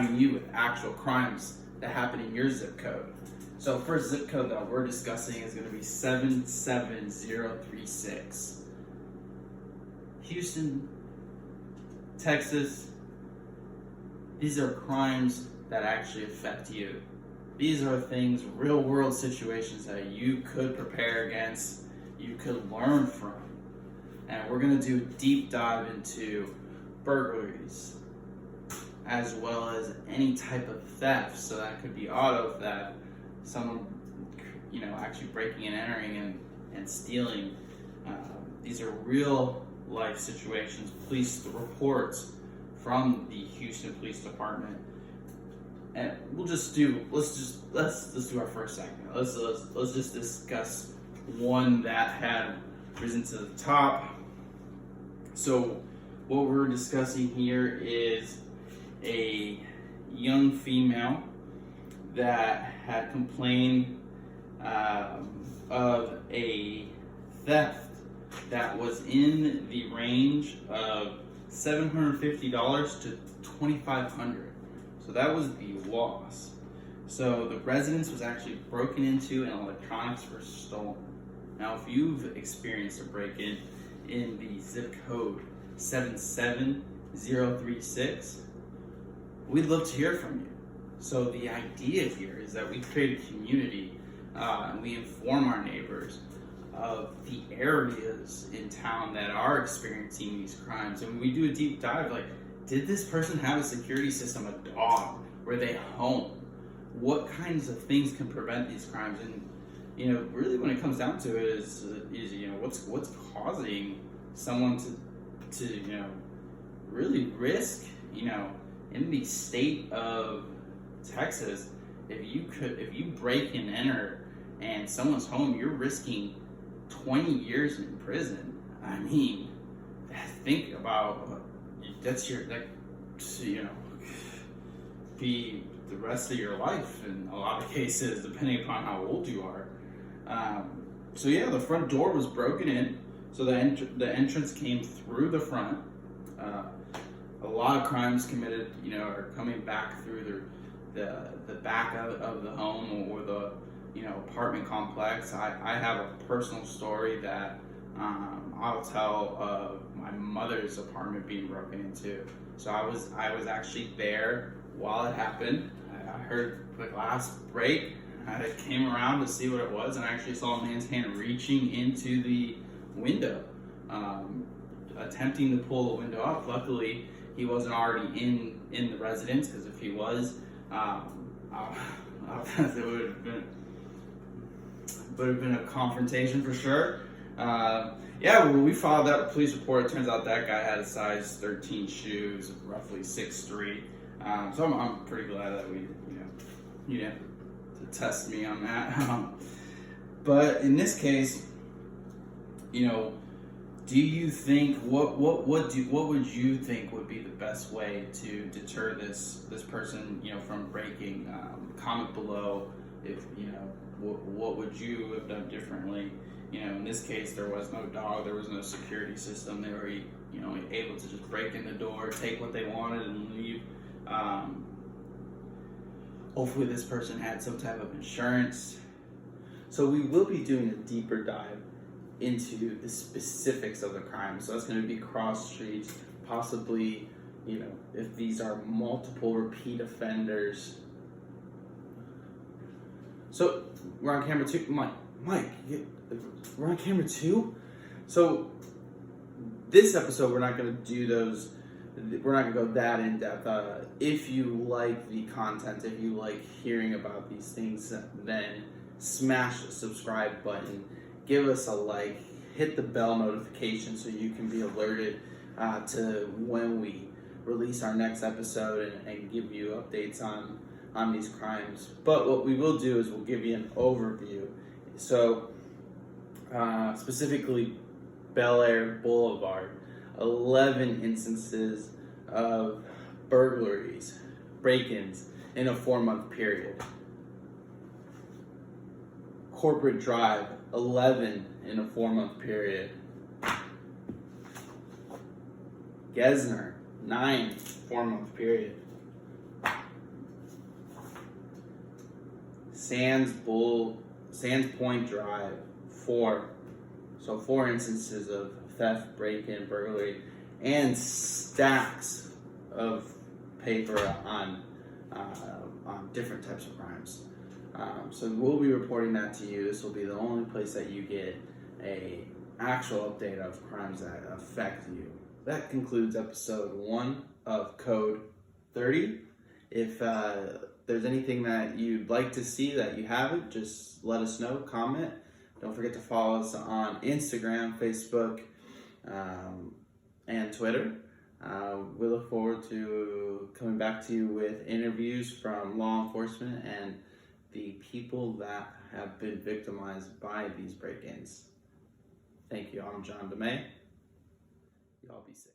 you with actual crimes that happen in your zip code. So first zip code that we're discussing is going to be 77036. Houston, Texas. These are crimes that actually affect you. These are things, real world situations that you could prepare against, you could learn from. And we're going to do a deep dive into burglaries, as well as any type of theft. So that could be auto theft, someone, actually breaking and entering and stealing. These are real life situations, police reports from the Houston Police Department. And let's do our first segment. Let's just discuss one that had risen to the top. So what we're discussing here is a young female that had complained of a theft that was in the range of $750 to $2,500. So that was the loss. So the residence was actually broken into and electronics were stolen. Now, if you've experienced a break-in in the zip code 77036, we'd love to hear from you. So the idea here is that we create a community and we inform our neighbors of the areas in town that are experiencing these crimes. And we do a deep dive, like, did this person have a security system, a dog? Were they home? What kinds of things can prevent these crimes? And really, when it comes down to it, is what's causing someone to really risk, in the state of Texas, if you break and enter and someone's home, you're risking 20 years in prison. I mean, think about be the rest of your life in a lot of cases, depending upon how old you are. So yeah, the front door was broken in, so the entrance came through the front. A lot of crimes committed, are coming back through the back of the home or the apartment complex. I have a personal story that I'll tell of my mother's apartment being broken into. So I was actually there while it happened. I heard the glass break. I came around to see what it was, and I actually saw a man's hand reaching into the window, attempting to pull the window up. Luckily, he wasn't already in the residence, because if he was, it would have been a confrontation for sure. When we followed that police report, it turns out that guy had a size 13 shoes, roughly 6'3". So I'm pretty glad that we, to test me on that. But in this case, do you think what would you think would be the best way to deter this person, from breaking? Comment below if what would you have done differently. In this case, there was no dog, there was no security system. They were able to just break in the door, take what they wanted, and leave. Hopefully this person had some type of insurance. So we will be doing a deeper dive into the specifics of the crime. So that's going to be cross streets, possibly, if these are multiple repeat offenders. So we're on camera 2. Mike, we're on camera 2? So this episode, we're not going to do those. We're not going to go that in depth. If you like the content, if you like hearing about these things, then smash the subscribe button, give us a like, hit the bell notification so you can be alerted to when we release our next episode and give you updates on these crimes. But what we will do is we'll give you an overview. So specifically Bel Air Boulevard, 11 instances of burglaries, break-ins in a 4-month period. Corporate Drive, 11 in a 4-month period. Gesner, 9 4-month period. Sands Point Drive, 4 instances of theft, break-in, burglary, and stacks of paper on different types of crimes. So we'll be reporting that to you. This will be the only place that you get a actual update of crimes that affect you. That concludes episode 1 of Code 30. If there's anything that you'd like to see that you haven't, just let us know, comment. Don't forget to follow us on Instagram, Facebook, and Twitter. We look forward to coming back to you with interviews from law enforcement and the people that have been victimized by these break-ins. Thank you. I'm John DeMay. Y'all be safe.